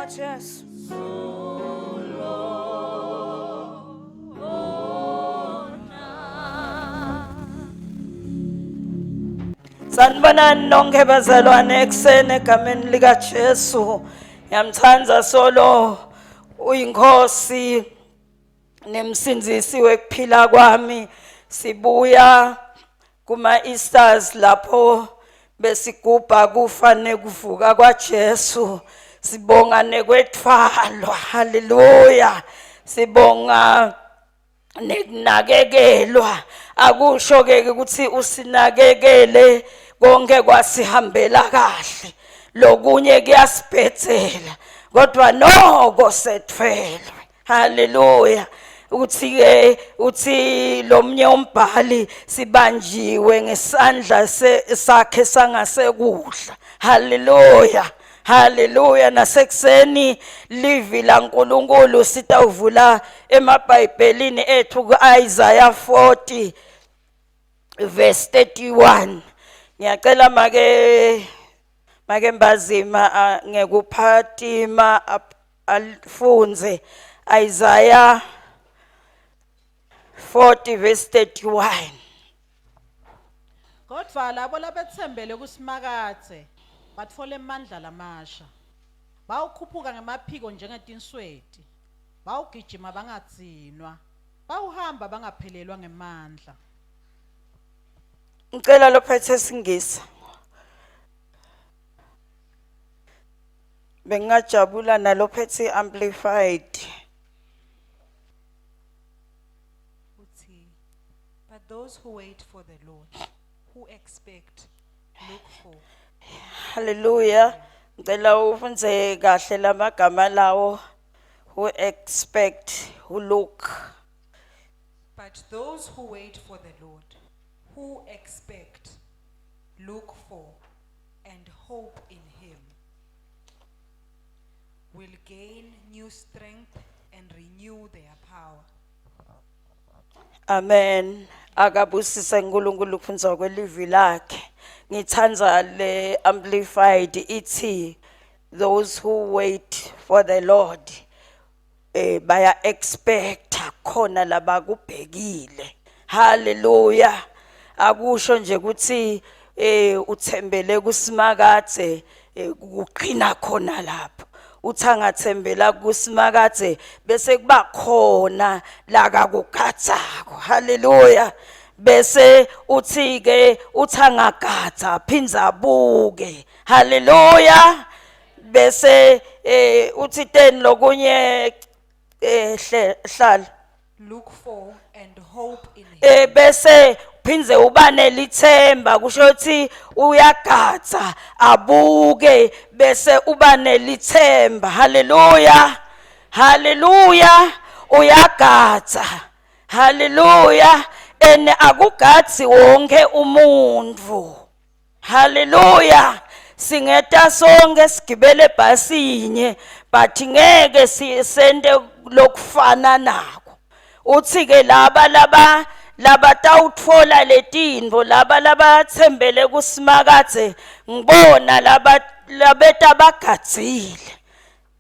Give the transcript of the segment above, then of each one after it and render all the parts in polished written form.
Jesu. Sanibonani nonke bazalwane ekuseni egameni lika Jesu. Ngiyamthanda solo uyinkosi nemsinzisi wekuphila kwami. Sibuya kuma Easters lapho besigubha kufa nekuvuka kwaJesu. Sibonga nekwethwalwa. Haleluya. Sibonga nekunakekelwa. Akusho ke ukuthi usinakekele konke kwasihambela kahle. Lokunye kuyasibhethela. Kodwa noko sethwelwe. Haleluya. Uthi lomnye umbhali sibanjiwe ngesandla sakhe sangasekudla. Haleluya. Haleluya. Nasekuseni livi la nkulunkulu sitawuvula emabhayibhelini ethu ku-Isaiah 40 verse 31. Ngiyacela make mbazima ngekuphatima afunze Isaiah 40 verse 31. Kodwa labo labethembele kusimakathe batfola amandla lamasha. Bawukhuphuka ngemaphiko njengetinsweti. Bawugijima bangatsinwa. Bawuhamba bangaphelelwa ngemandla. Ngicela lophethe singisa. Bengajabula nalophethe amplified. But those who wait for the Lord, who expect, look for. Hallelujah. Ngicela ufunze kahle lamagama lawo. Who expect, who look. But those who wait for the Lord, who expect, look for, and hope in Him, will gain new strength and renew their power. Amen. Akabusise nkulunkulu kufunza kwelivi lakhe. Ngithanza le amplified ithi those who wait for the Lord baya expect khona labakubhekile. Hallelujah. Akusho nje ukuthi uthembele kusimakathe kuqina khona lapho. Uthangathembela kusimakathe bese kuba khona la kakukhathako. Hallelujah. Bese uthi ke uthangagatha phinza abuke. Hallelujah. Bese uthi ten lokunye hlala Look for and hope in Him. Bese phinze ubane lithemba kusho ukuthi uyagatha abuke bese ubane lithemba. Hallelujah. Hallelujah. Uyagatha. Hallelujah. Ene akugathi wonke umuntu. Hallelujah. Singeta sonke sigibele bhasinye but ngeke sisende lokufana nako. Uthi ke laba tawutfola letindvo laba thembele kusimakathe ngibona labeta bagadzile.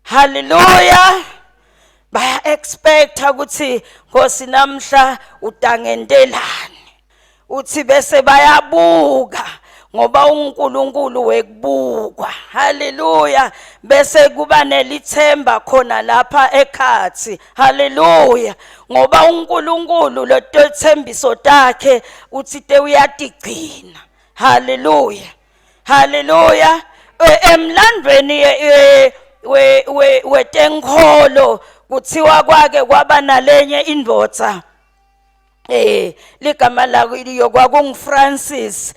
Hallelujah. Baya expect ukuthi Nkosi namhla utangentelane. Uthi bese bayabuka ngoba uNkulunkulu wekubukwa. Hallelujah. Bese kuba nelithemba khona lapha ekhathi. Hallelujah. Ngoba uNkulunkulu lothembiso takhe uthi te uyatigcina. Hallelujah. Hallelujah. Emlandweni wetenkholo kuthiwa kwake kwaba nalenye indvodza ligama layo kwakunguFrancis.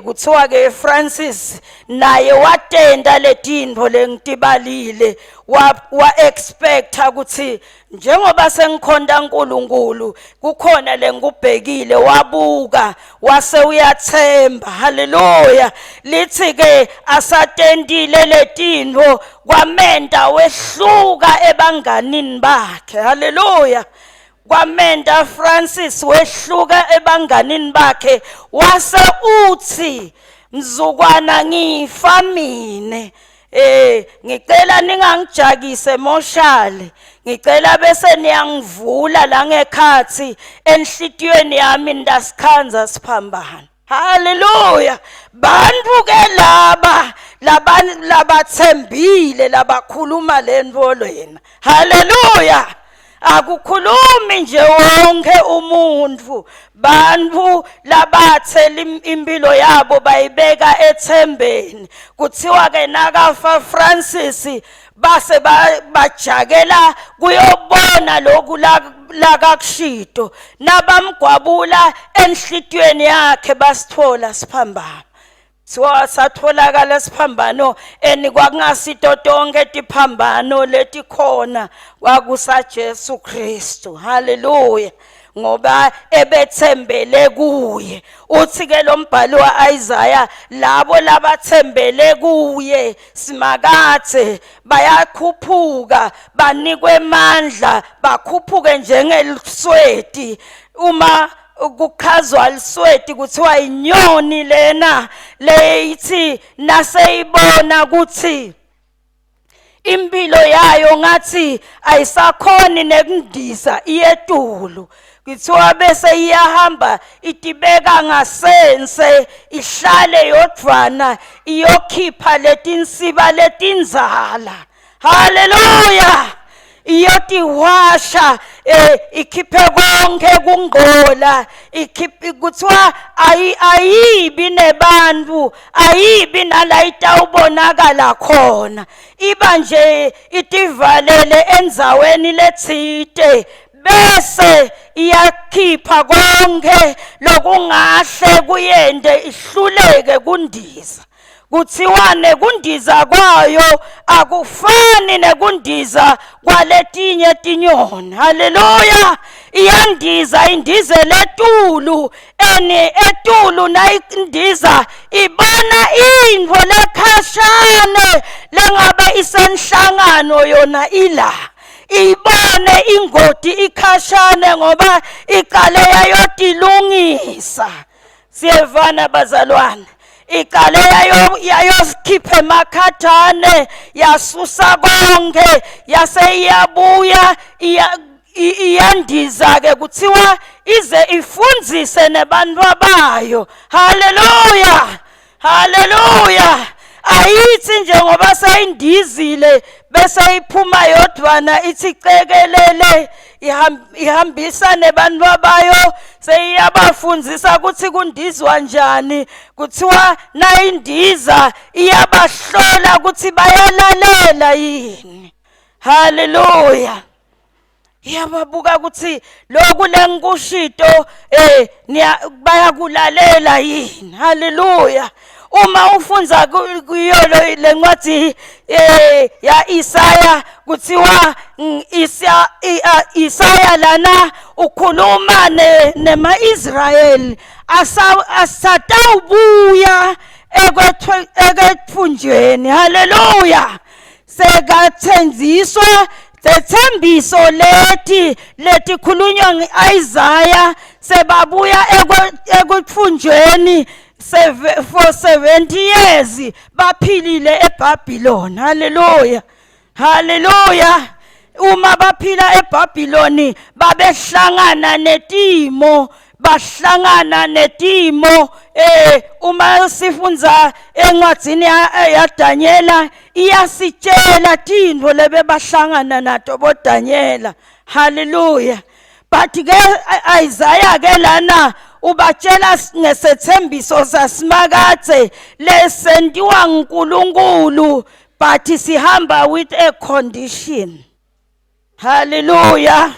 Kuthiwa ke Francis naye watenda letindvo lengitibalile wa expecta ukuthi njengoba sengikhonda uNkulunkulu kukhona lengubhekile wabuka wase uyathemba. Hallelujah. Lithi ke asatendile letindvo kwamenta wehluka ebanganini bakhe. Hallelujah. kwamenda Francis wehluka ebanganini bakhe wase uthi mzukwana ngifamine ngicela ningangijakise moshale ngicela bese niyangivula la ngekhathi enhlitiyweni yami ndasikhanza siphambana. Hallelujah. Bantu ke labathembile labakhuluma lento lena. Hallelujah. Akukhulumi nje wonke umuntu, bantu labathela impilo yabo bayibeka ethembeni. Kuthiwa ke nakafa Francis base bajakela kuyobona lokhu la kakushido nabamgwabula enhlitiyweni yakhe basithola siphambana. Satholakala siphambano kwakungasito tonke tiphambano letikhona kwakusa Jesu Kristu. Hallelujah. Ngoba ebethembele kuye. Uthi ke lo mbhalo waIsaiah labo labathembele kuye simakathe bayakhuphuka banikwe amandla bakhuphuke njengelisweti. Uma kukhazwa lisweti kuthiwa inyoni lena leyithi naseyibona ukuthi impilo yayo ngathi ayisakhoni nekundiza iyetulu kuthiwa bese iyahamba itibeka ngasense ihlale yodvwana iyokhipha letinsiba letinzala. Hallelujah. Iyotiwasha ikhiphe konke kungqola kuthiwa ayibi nebantu ayibi nala itawubonakala khona iba nje itivalele enzaweni letsite bese iyakhipha konke lokungahle kuyende ihluleke kundiza. Kuthiwa nekundiza kwayo akufani nekundiza kwaletinye tinyoni. Hallelujah. Iyandiza indize letulu etulu nayindiza ibona intfo lekhashane lengabe isenhlangano yona ila ibone ingoti ikhashane ngoba iqale yayotilungisa. Siyevana bazalwane. Ikale yayokhipha emakhathane yasusa konke yase iyabuya iyandiza ke kuthiwa ize ifundzise nebantu abayo. Hallelujah. Hallelujah. Ayithi njengoba sayindizile bese iphuma yodwana ithi cekelele ihambisa nebantu abayo seyiyabafundzisa ukuthi kundizwa njani. Kuthiwa nayindiza iyabahlola ukuthi bayalalela yini. Hallelujah. Iyababuka ukuthi lokhu lenkushito bayakulalela yini. Hallelujah. Uma ufunza kuyo lencwadi ya Isaiah kuthiwa Isaiah lana ukhuluma nema-Israel asatawubuya ekwetfunjweni. Hallelujah. Sekathenziswa zethembiso leti khulunywa nge-Isaiah sebabuya ekwetfunjweni for 70 years baphilile eBabylon. Hallelujah. Hallelujah. Uma baphila eBabylon babehlangana netimo uma sifunza encwadzini yaDaniela iyasitshela tintfo lebebahlangana nato boDaniela. Hallelujah. But ke Isaiah ke lana ubatshela ngesethembiso sasimakathe lesentiwa nguNkulunkulu but sihamba with a condition. Hallelujah.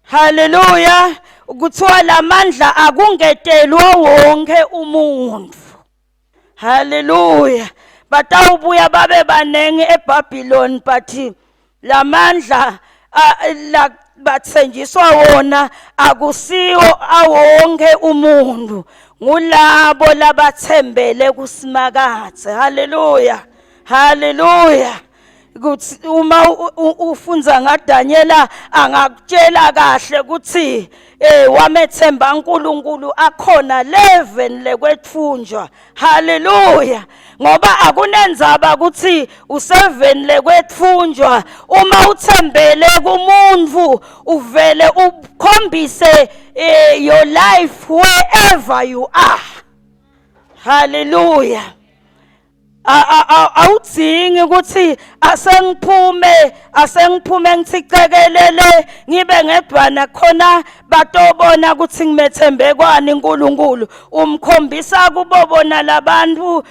Hallelujah. Kuthiwa lamandla akungetelwa wonke umuntu. Hallelujah. Batawubuya babe banengi eBabylon but lamandla bathenjiswa wona akusiwo awonke umuntu ngulabo labathembele kusimakathe. Hallelujah. Hallelujah. kuthi uma ufunza ngaDaniela angakutshela kahle ukuthi wamethemba uNkulunkulu akhona 11 lekwethunjwa. Haleluya. Ngoba akunenzaba ukuthi u7 lekwethunjwa, uma uthembele kumuntu uvele ukhombise your life wherever you are. Hallelujah. Awudzingi ukuthi asengiphume ngithicekelele ngibe ngedwana khona batobona ukuthi ngimethembe kwani uNkulunkulu. Umkhombisa kubo bona labantu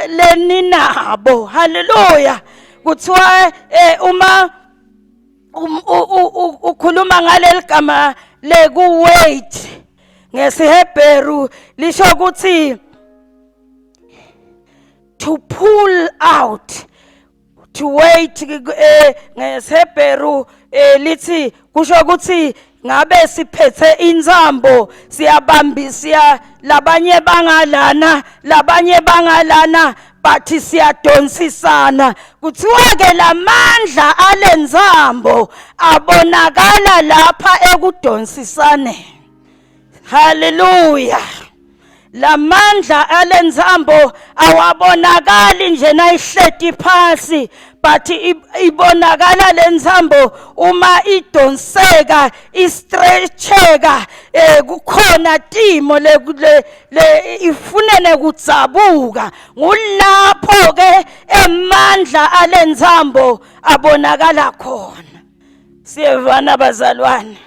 leninabo. Hallelujah. Kuthiwa uma ukhuluma ngaleli gama lekuwait ngesiHebheru lisho ukuthi to pull out, to wait. NgesiHebheru lithi kusho ukuthi ngabe siphethe inzambo siyabambisa labanye bangalana bathi siyadonsisana. Kuthiwa ke lamandla alenzambo abonakala lapha ekudonsisane. Hallelujah. Lamandla alenzambo awabonakali nje nayihleti phansi, but ibonakala lenzambo uma idonseka, istretcheka, kukhona timo le ifunene kutsabuka. Ngulapho ke emandla alenzambo abonakala khona. Siyevana bazalwane.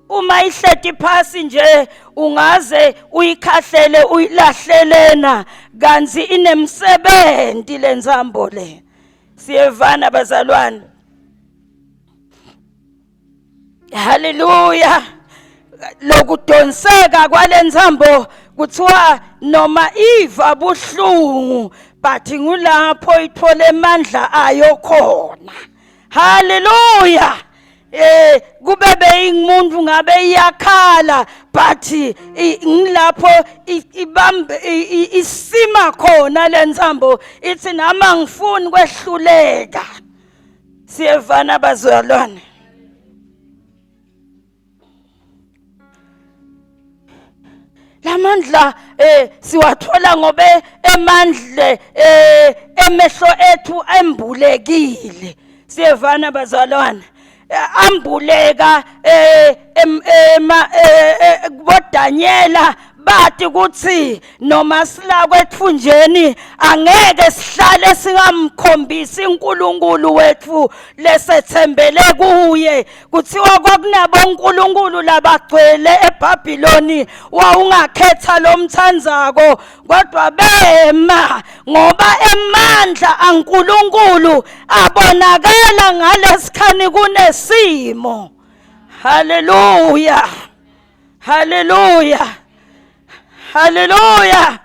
Uma ihleti phasi nje ungaze uyikhahlele uyilahlelena kanzi inemsebenzi lenzambo le. Siyevana bazalwane. Hallelujah. Lokudonseka kwalenzambo kuthiwa noma iva buhlungu but ngulapho ithola amandla ayo khona. Hallelujah. Kubebe ingumuntu ngabe iyakhala but ngilapho ibambe isima khona lenzambo ithi nama ngifuni kwehluleka. Siyevana bazalwane. Lamandla siwathola ngobe emandle emehlo ethu embulekile. Siyevana bazalwane. Ambuleka boDaniela bathi kuthi noma sila kwethunjeni angeke sihlale singamkhombisi uNkulunkulu wethu lesethembele kuye. Kuthiwa kwakunabo uNkulunkulu labagcwele eBhabhiloni wawungakhetha lomthandzako kodwa bema ngoba emandla aNkulunkulu abonakala ngalesikhani kunesimo. Hallelujah. Hallelujah. Hallelujah.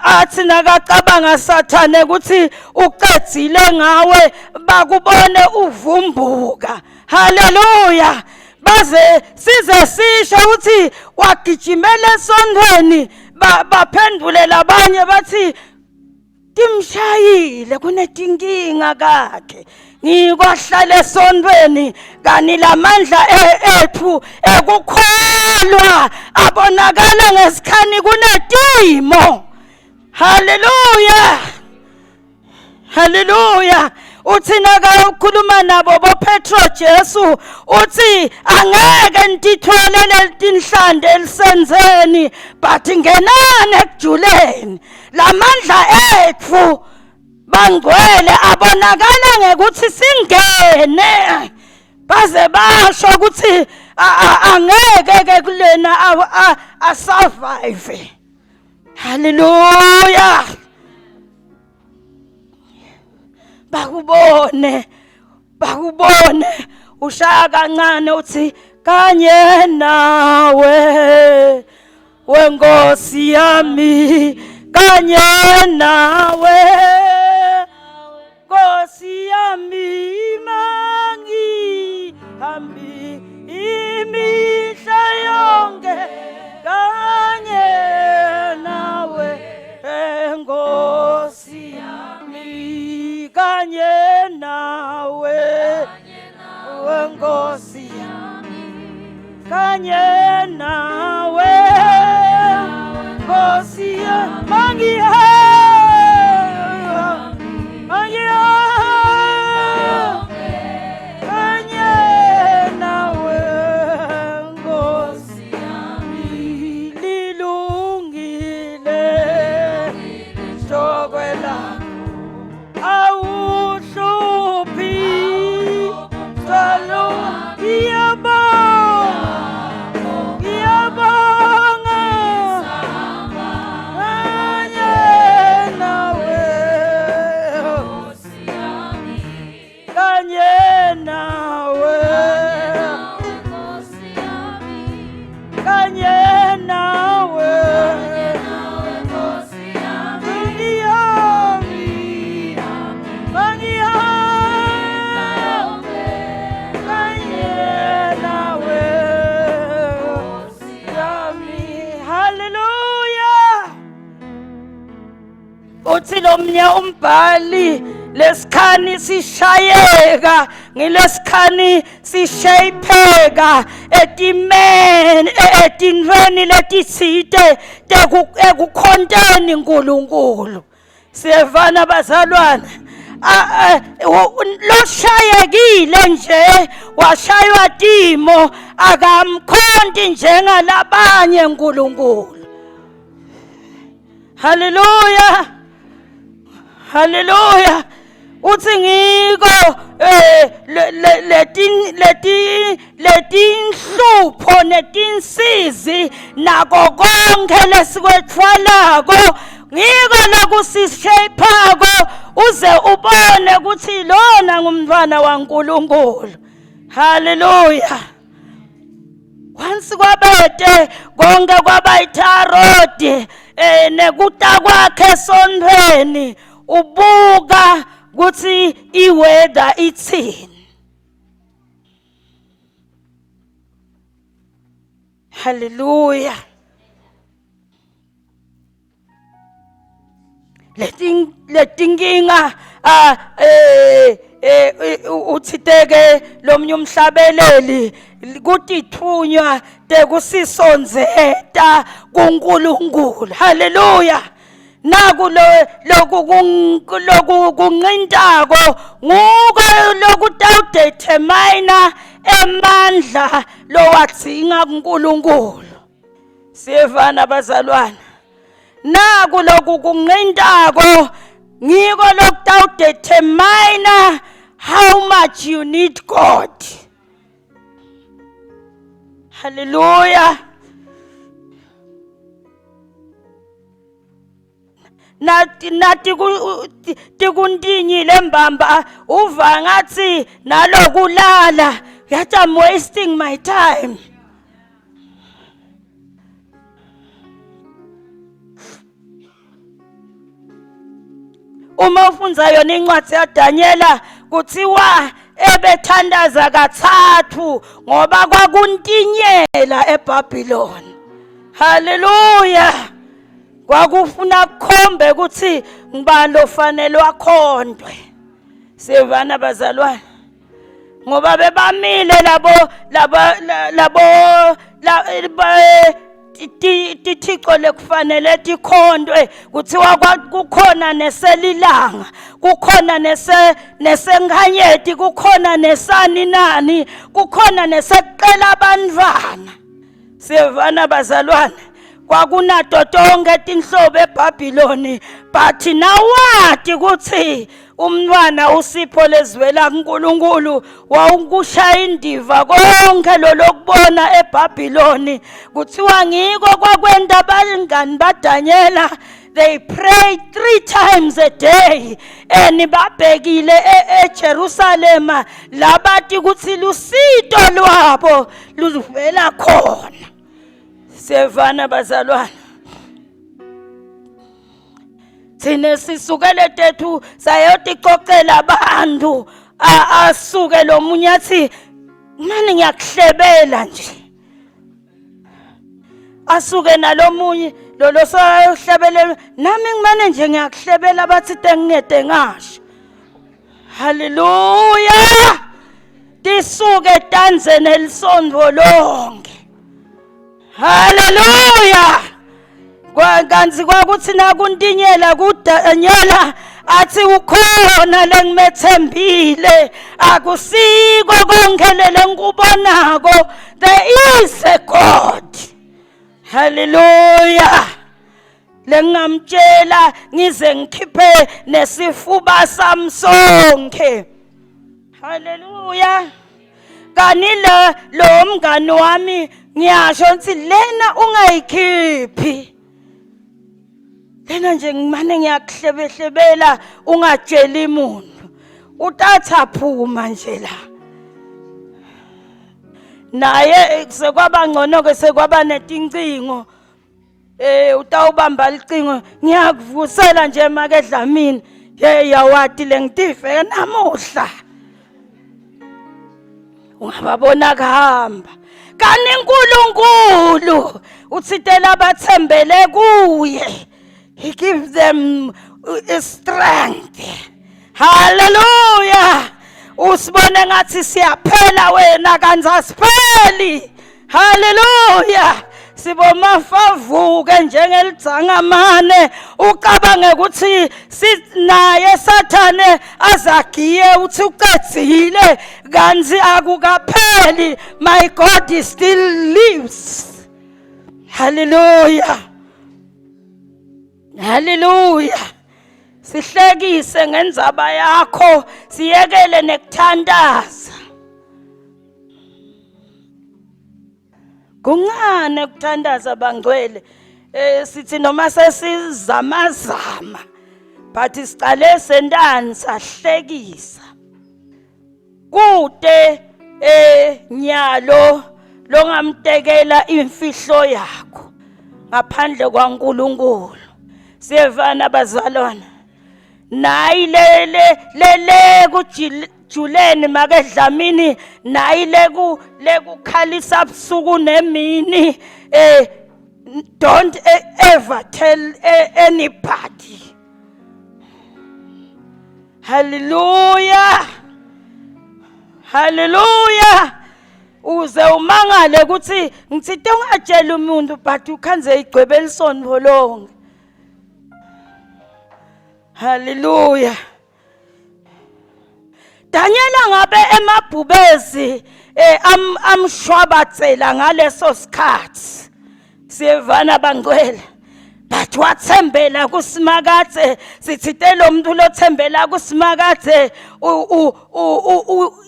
Athi nakacabanga Sathane ukuthi uqedzile ngawe bakubone uvumbuka. Hallelujah. Baze size sisho ukuthi wagijimela esontweni baphendule labanye bathi timshayile kunetinkinga kakhe. Ngikwahlala esontweni kani lamandla ethu ekukholwa abonakala ngesikhani kunetimo. Hallelujah. Hallelujah. Uthi nakakhuluma nabo boPetro Jesu uthi angeke ntitholele tinhlande elisenzeni but ngenani ekujuleni. Lamandla ethu bangcwele abonakala ngekuthi singene baze basho ukuthi angeke ke kulena a survive. Hallelujah. Bakubone ushaya kancane uthi kanye nawe wenkosi yami kanye nawe Nkosi yami mangi hambi imihla yonke kanye nawe Nkosi yami. Hallelujah. Uthi lo mnye umbhali lesikhani sishayeka ngilesikhani sishaypheka etinveni letitsite ekukhonteni uNkulunkulu. Siyevana bazalwane, lo shayekile nje washaywa timo akamkhonti njengalabanye uNkulunkulu. Hallelujah. Hallelujah. Uthi ngiko letinhlupho netinsizi nako konke lesikwethwalako ngiko lokusishaphako uze ubone ukuthi lona ngumntwana waNkulunkulu. Hallelujah. Once kwabete konke kwabayitharodi nekuta kwakhe esonweni ubuka ukuthi iweather ithini. Hallelujah. Letinkinga uthiteke lomnye umhlabeleli kutithunywa tekusisonzeta kuNkulunkulu. Hallelujah. Naku loku kunqintako nguko lokutawudetermine emandla lowadzinga kuNkulunkulu. Siyevana bazalwane, naku loku kunqintako ngiko lokutawudetermine how much you need God. Hallelujah. Nati tikuntinyile mbamba uva ngathi nalokulala yathi I'm wasting my time. Uma ufunza yona incwadi yaDaniela kuthiwa ebethandaza kathathu ngoba kwakuntinyela eBhabhiloni. Hallelujah. Kwakufuna kukhombe ukuthi ngibani ofanele wakhondwe. Sevana bazalwane, ngoba bebamile labo tithixo lekufanele tikhondwe kuthiwa kukhona neselilanga, kukhona nesenkhanyeti, kukhona nesaninani, kukhona neseqela abantwana. Sevana bazalwane, kwakunato tonke tinhlobo eBhabhiloni, but nawati ukuthi umntwana usipho lezwela kuNkulunkulu wawukushaya indiva konke lokubona eBhabhiloni. Kuthiwa ngiko kwakwenda abangani baDaniela, they prayed 3 times a day and babhekile eJerusalem labathi ukuthi lusito lwabo luvela khona. Sevana bazalwane, thina sisukele tethu sayoticocela abantu asuke lo munye athi manje ngiyakuhlebela nje, asuke nalomunye lo sayohlebela nami ngimane nje ngiyakuhlebela bathi tengingede ngasho. Hallelujah. Tisuke tanzeni elisondvo lonke. Hallelujah. Kanzi kwakuthi nakuntinyela kuDaniela athi ukhona lengimethembile, akusiko konke lengikubonako, there is a God. Hallelujah. Lengamtshela ngize ngikhiphe nesifuba sami sonke. Hallelujah. Kanile lo mngani wami ngiyasho ngithi lena ungayikhiphi, lena nje ngimane ngiyakuhlebehlebela ungatsheli umuntu, utatha phuma nje la. Naye sekwaba ngcono ke sekwaba netincingo, utawubamba licingo ngiyakuvusela nje make Dlamini, yawati lengitife namuhla ungababona kuhamba. Kani uNkulunkulu uthitela bathembele kuye. He gives them strength. Hallelujah. Usibone ngathi siyaphela wena kanti asipheli. Hallelujah. Sibomafavuke njengelidzangamane ucabange ukuthi sinaye Sathane azagiye uthi uqedzile kanti akukapheli. My God is still lives. Hallelujah. Hallelujah. Sihlekise ngenzaba yakho, siyekele nekuthandaza. Kungane ukuthandaza bangcwele. Sithi noma sesizamazama, but siqale sendani sahlekisa. Kude nyalo longamtekela imfihlo yakho ngaphandle kwaNkulunkulu. Siyevana bazalwana. Nayi le kujuleni makedlamini, nayi le kukhalisa busuku nemini. Don't ever tell anybody. Hallelujah. Hallelujah. Uze umangale ukuthi ngitsite ungatshela umuntu but ukhanze igcwebe lisonto lonke. Hallelujah. Daniela ngabe emabhubezi amshwabatsela ngaleso sikhathi. Siyevana bangcwele. But wathembela kuSimakade, sithite lo muntu lothembela kuSimakade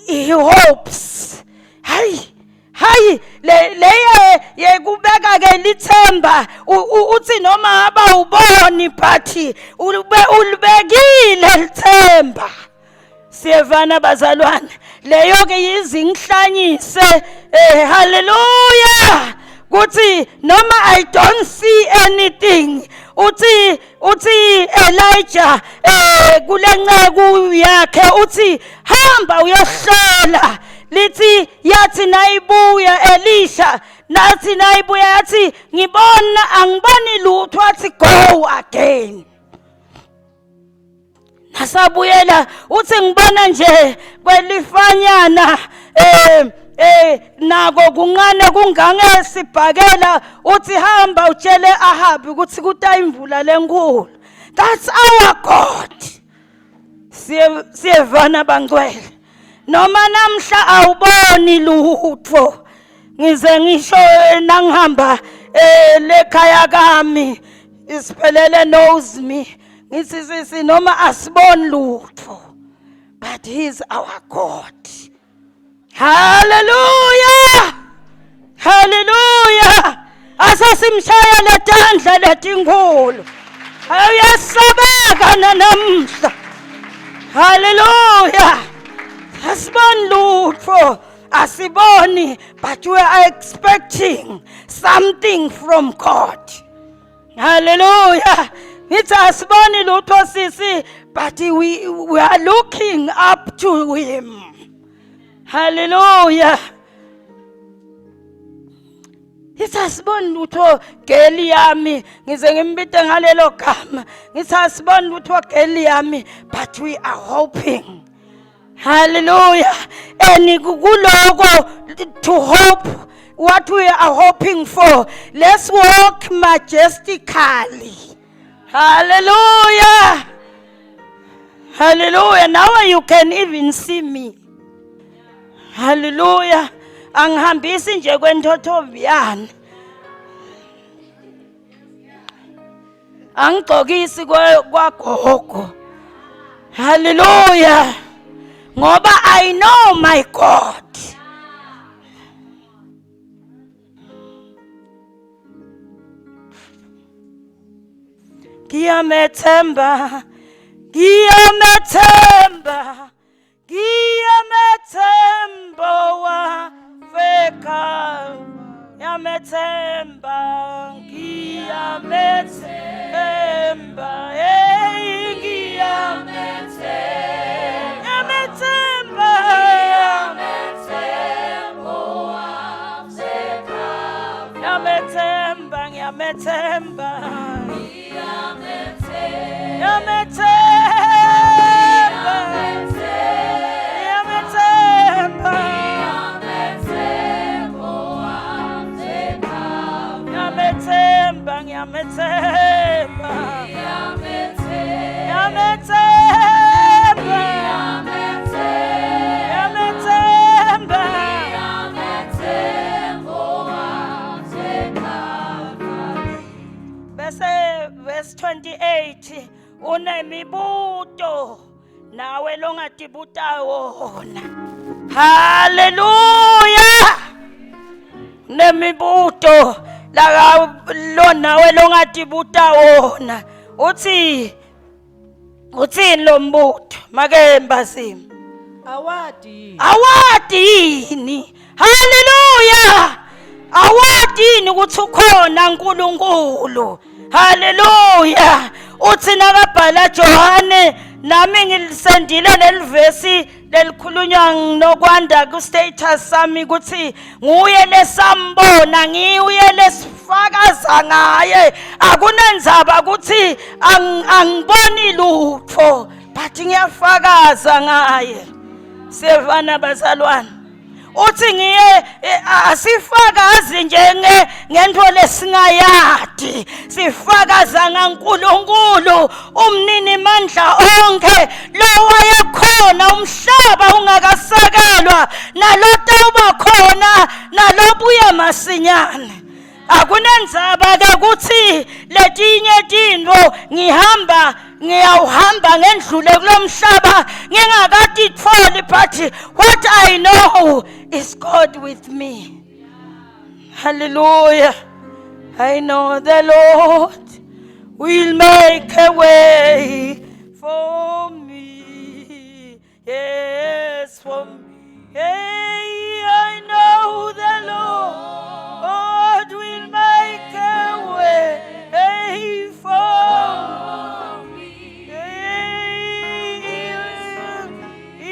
he hopes. Hayi le yekubeka ke lithemba uthi noma aba uboni but ulibekile lithemba. Siyevana bazalwane, leyo ke yizinhlanyise. Hallelujah. Kuthi noma I don't see anything, uthi Elijah kulenceku yakhe uthi hamba uyohlola. Lithi yathi nayibuya Elisha, nathi nayibuya yathi ngibona angiboni lutho, athi go again. Nasabuyela uthi ngibona nje kwelifanyana nako kungane kungange sibhakela, uthi hamba utshele Ahabi ukuthi kuta imvula lenkulu. That's our God. Siyevana bangcwele. Noma namhla awuboni lutho, ngize ngisho nangihamba lekhaya kami isiphelele knows me, ngithi sisi noma asiboni lutho, but he's our God. Hallelujah. Hallelujah. Asasimshaya letandla letinkulu. Ayasabeka namhla. Hallelujah. Asiboni lutho, asiboni, but we are expecting something from God. Hallelujah. It's asiboni lutho sisi, but we are looking up to him. Hallelujah. It's asiboni lutho geli yami, ngize ngimbite ngalelo gama. It's asiboni lutho geli yami, but we are hoping. Hallelujah. And to hope what we are hoping for, let's walk majestically. Hallelujah. Hallelujah. Now you can even see me. Hallelujah. Angihambisi nje kwentothobiyana. Angigqokisi kwagogo. Hallelujah. Ngoba I know my God. Ngiyamethemba, ngiyamethemba, ngiyamethemba wafeka. Ngiyamethemba, ngiyamethemba, ngiyamethemba, ngiyamethemba ngiyamethemba bese verse 28 unemibuto nawe longadibuta wona. Hallelujah. Nemibuto la lo nawe longadibuta wona. Uthini lo mbuto make mbasimi? Awadi Awadini. Hallelujah. Awadini ukuthi ukhona uNkulunkulu. Hallelujah. Uthi nakabhala Johane nami ngilisendile lelivesi lelikhulunywa nokwanda ku status sami ukuthi nguye lesambona ngiuye lesifakaza ngaye akunenzaba ukuthi angiboni lutho but ngiyafakaza ngaye. Sevana bazalwane uthi ngiye asifakazi njenge ngento lesingayadi sifakaza ngaNkulunkulu umnini mandla onke lo wayekhona umhlaba ungakasakelwa nalotawuba khona nalobuya masinyane. Akunenzaba ke ukuthi letinye tinto ngiyawuhamba ngendlule kulomhlaba ngingakatitholi but what I know is God with me. Hallelujah. I know the Lord will make a way for me. Yes, for me. Hey, I know the Lord will make a way for me. If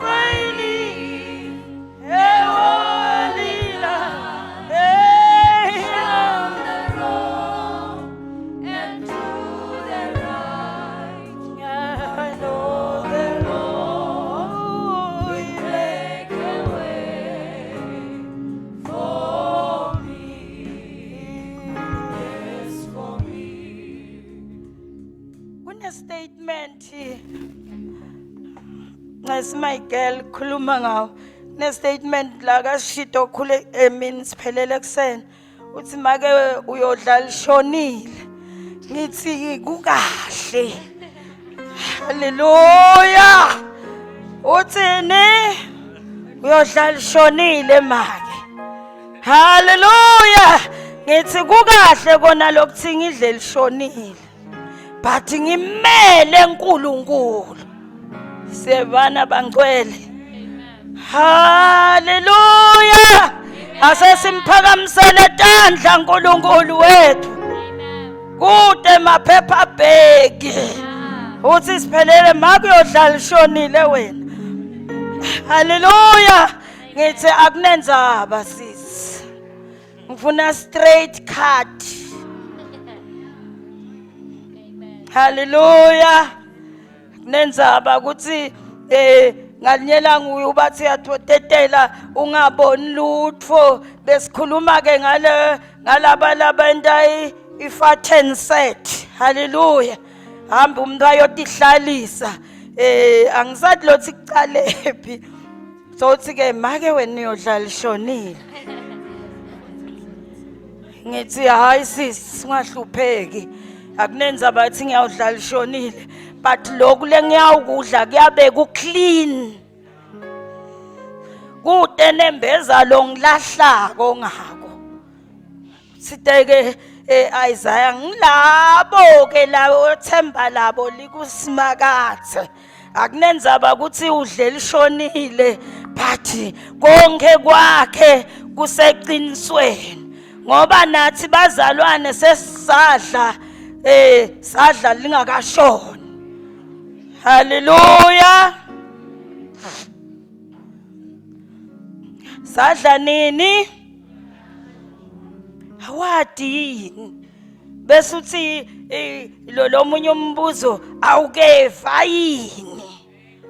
I leave a holy land, on the road and to the right, I know the Lord will make a way for me. Yes, for me. Kune statement as my girl khuluma ngawo ne statement la kaShito khule emini siphelele kusena uthi make uyodlala shonile ngithi kukahle. Hallelujah. Uthini uyodlala shonile make. Hallelujah. Ngithi kukahle kona lokuthi ngidle lishonile but ngimele uNkulunkulu. Sevana bangcwele. Hallelujah. Asesimphakamsele tandla uNkulunkulu wethu. Kude maphepha bheki. Uthi siphelele makuyodlala ishonile wena. Hallelujah. Ngithi akunenzaba sisi. Ngifuna straight cut. Hallelujah. Nenzaba ukuthi ngalinyela nguye ubathi yathotetela ungaboni lutho besikhuluma ke ngalaba entayi ifaten set. Hallelujah. Hamba umuntu ayotihlalisa angisathi lothi kucalephi sothi ke make wena uyodlala ishonile. Ngithi hayi sisi singahlupheki akunenzaba bathi ngiyawudlala ishonile but lokhu lengiyawukudla kuyabe ku clean kude nembeza lo ngilahlako ngako siteke Isaiah ngilabo ke lawo othemba labo likusimakathe akunenzaba ukuthi udlela ishonile but konke kwakhe kuseqinisweni ngoba nathi bazalwane sesisadla sadla lingakashoni. Hallelujah. Sadla nini? awadi yini bese uthi lo munye umbuzo awukeva yini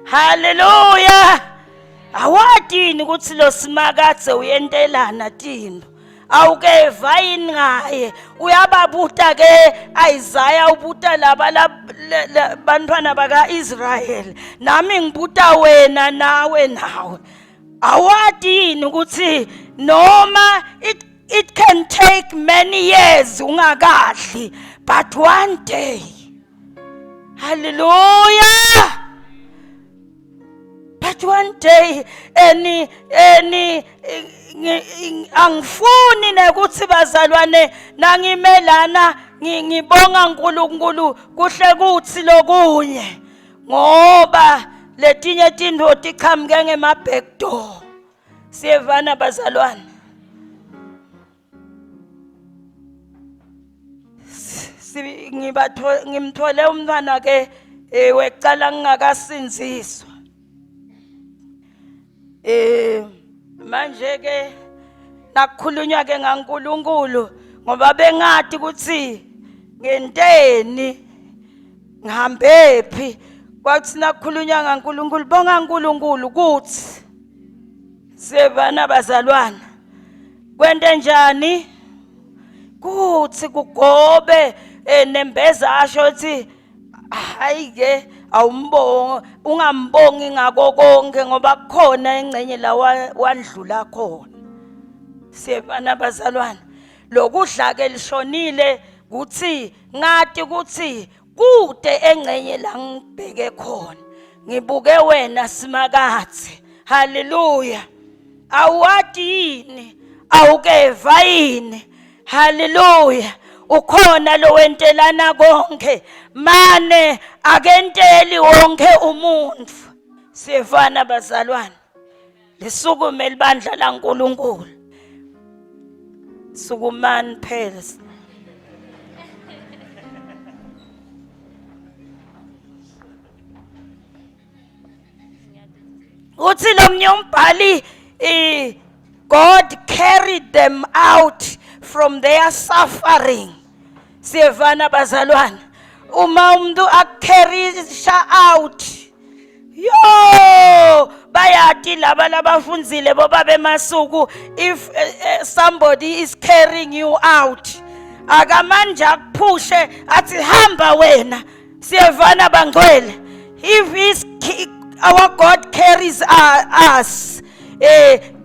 haleluya awadi yini ukuthi lo simakathe uyentelana Tindo awukeva yini ngaye uyababuta ke Isaiah ubuta laba bantwana baka Israel nami ngibuta wena nawe awadi yini ukuthi noma it can take many years ungakadli but one day hallelujah but one day angifuni nekuthi bazalwane nangimelana ngibonga uNkulunkulu kuhle kuthi lokunye ngoba letinye tindvo tiqhamuke ngema back door siyevana bazalwane ngimthole umntwana ke wecala ngingakasinziswa manje ke nakukhulunywa ke ngaNkulunkulu ngoba bengathi ukuthi ngenteni ngihambe phi kwathi nakukhulunywa ngaNkulunkulu bonga uNkulunkulu kuthi sevana bazalwana kwente njani kuthi kugobe nembeza asho ukuthi hayi ke awumbonga ungambongi ngako konke ngoba kukhona engcenye la wandlula khona siyebana bazalwana lokudla ke lishonile kuthi ngathi ukuthi kude engcenye la ngibheke khona ngibuke wena simakathe haleluya awadi yini awukeva yini haleluya ukhona lo wentelana konke mane akenteli wonke umuntu siyefana bazalwane lisukume libandla laNkulunkulu sukumani phela uthi lo mnyombhali God carried them out from their suffering siyevana bazalwane uma umuntu akcarrysha out yo bayati laba labafunzile boba bemasuku if somebody is carrying you out akamanje akuphushe athi hamba wena siyevana bangcwele if our God carries us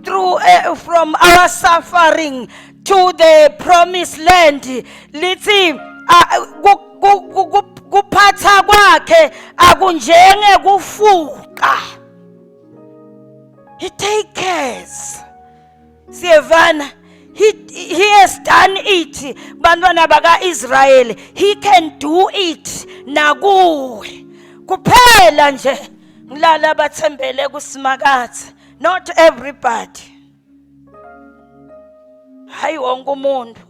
through from our suffering to the promised land lithi kuphatha kwakhe akunjenge kufuqa he takes cares siyevana he has done it bantwana baka Israel he can do it nakuwe kuphela nje ngilala bathembele kusimakathe not everybody hayi wonke umuntu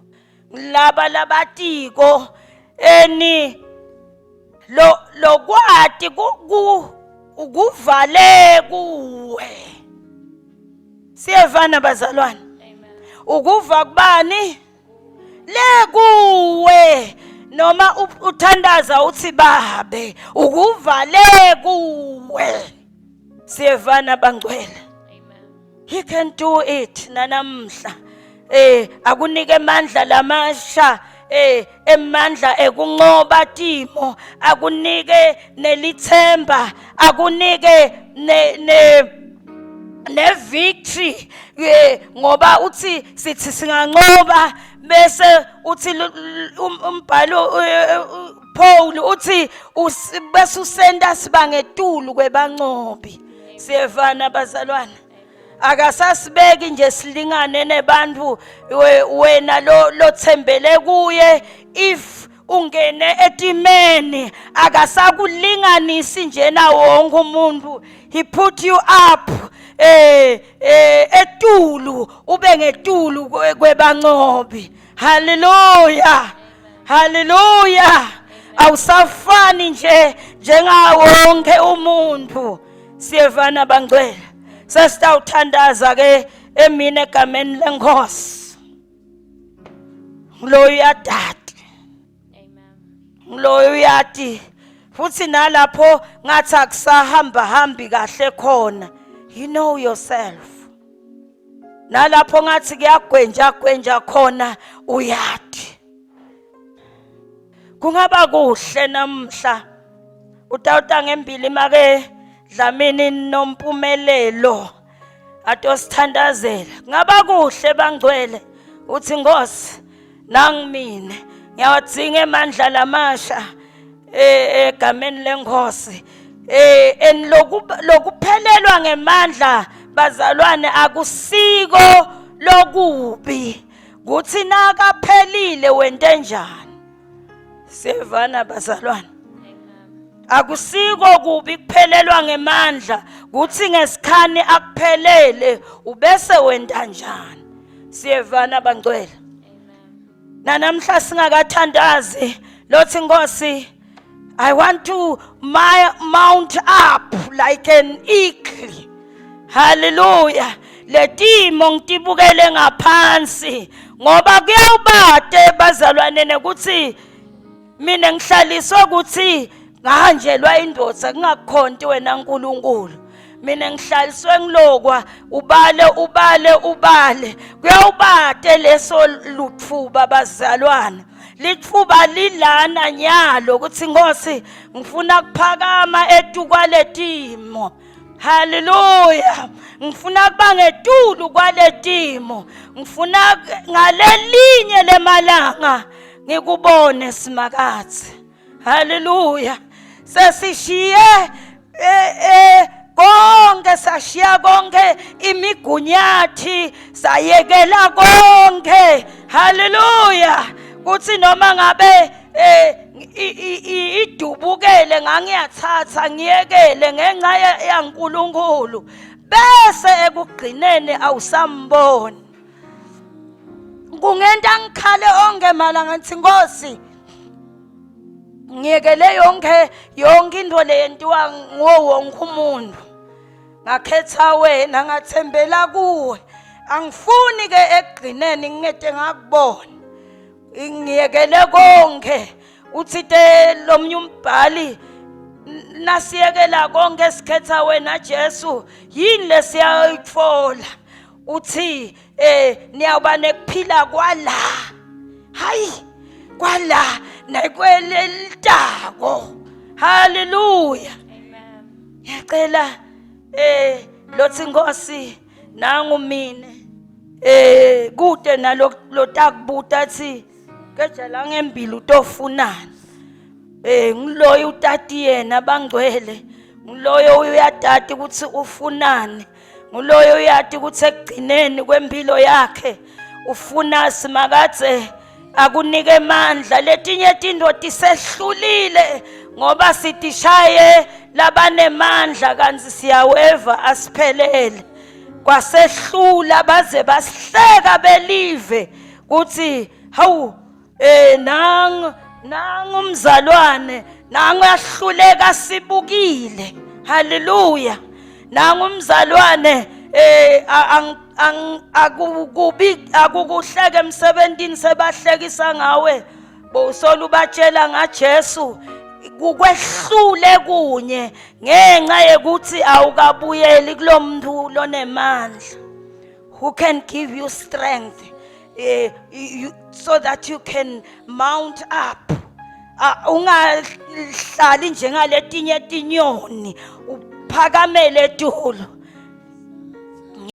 laba labatiko lokwati ukuvale kuwe siyevana bazalwane ukuva kubani le kuwe noma uthandaza uthi babe ukuvale kuwe siyevana bangcwele he can do it nanamhla akunike amandla lamasha emandla ekunqoba timo akunike nelithemba akunike ne victory ngoba uthi sithi singanqoba bese uthi umbhalo Paul uthi bese usenda sibangetulu kwebanqobi siyevana bazalwana akasasibeki nje silingane nebantu wena lo thembele kuye if ungene etimeni akasakulinganisi nje na wonke umuntu he put you up etulu ube ngetulu kwebanqobi haleluya haleluya awusafani nje njengawonke umuntu siyevana bangcwele sesitawuthandaza ke emini egameni lenkosi Ngiloyo uyadada. Amen. Ngiloyo uyati. Futhi nalapho ngathi akusahamba hambi kahle khona. You know yourself. Nalapho ngathi kuyagwenja khona uyati. Kungaba kuhle namhla utawuta ngembili make Dlamini nompumelelo atosithandazela. Ngaba kuhle bangcwele uthi Nkosi nangimine ngiyawadzinga emandla lamasha egameni leNkosi. Lokuphelelwa ngemandla bazalwane akusiko lokubi. Kuthi nakaphelile wente njani? Sevana bazalwane. Akusiko kubi kuphelelwa ngemandla. Kuthi ngesikhani akuphelele ubese wenta njani? Siyevana bangcwele. Namhla singakathandazi lothi Nkosi, I want to mount up like an eagle. Hallelujah. Letimo ngitibukele ngaphansi ngoba kuyawubade bazalwane ukuthi mina ngihlaliswa ukuthi ngahanjelwa indoda kungakhonti wena uNkulunkulu. Mina ngihlaliswe ngilokwa ubale kuyawubade leso lutfuba bazalwane. Litfuba lilana nyalo ukuthi Nkosi ngifuna kuphakama etukwaletimo. Hallelujah. Ngifuna kuba ngetulu kwaletimo. Ngifuna ngalelinye lemalanga ngikubone simakathi. Hallelujah. Sesishiye konke sashiya konke imigunyathi sayekela konke. Hallelujah. Kuthi noma ngabe idubukele ngangiyathatha ngiyekele ngenxa yaNkulunkulu bese ekugcineni awusamboni. Kungenta ngikhale onke malanga ngithi Nkosi ngiyekele yonke into leyentiwa wonke umuntu. Ngakhetha wena ngathembela kuwe. Angifuni ke ekugcineni ngingede ngakubona. Ngiyekele konke. Uthite lomnye umbhali nasiyekela konke sikhetha wena Jesu yini lesiyayitfola. Uthi niyawuba nekuphila kwala. Hayi kwala nakwelelitako. Hallelujah. Amen. Ngiyacela lothi Nkosi nangu mina kude nalotakubuta athi kejala ngembili utofunana. Ngiloyo utati yena bangcwele. Ngiloyo uyatati ukuthi ufunane. Ngiloyo uyati ukuthi ekugcineni kwempilo yakhe ufuna simakathe akunike amandla. Letinye tindoti tisehlulile ngoba sitishaye labanemandla kanti siyaweva asiphelele. Kwasehlula baze basihleka belive kuthi hawu nangu umzalwane nangu yahluleka sibukile. Hallelujah. Nangu umzalwane akukuhleke emsebentini sebahlekisa ngawe bowusola ubatshela ngaJesu kukwehlule kunye ngenxa yekuthi awukabuyeli kulomuntu lonemandla. Who can give you strength so that you can mount up. Ungahlali njengaletinye tinyoni uphakamele etulo.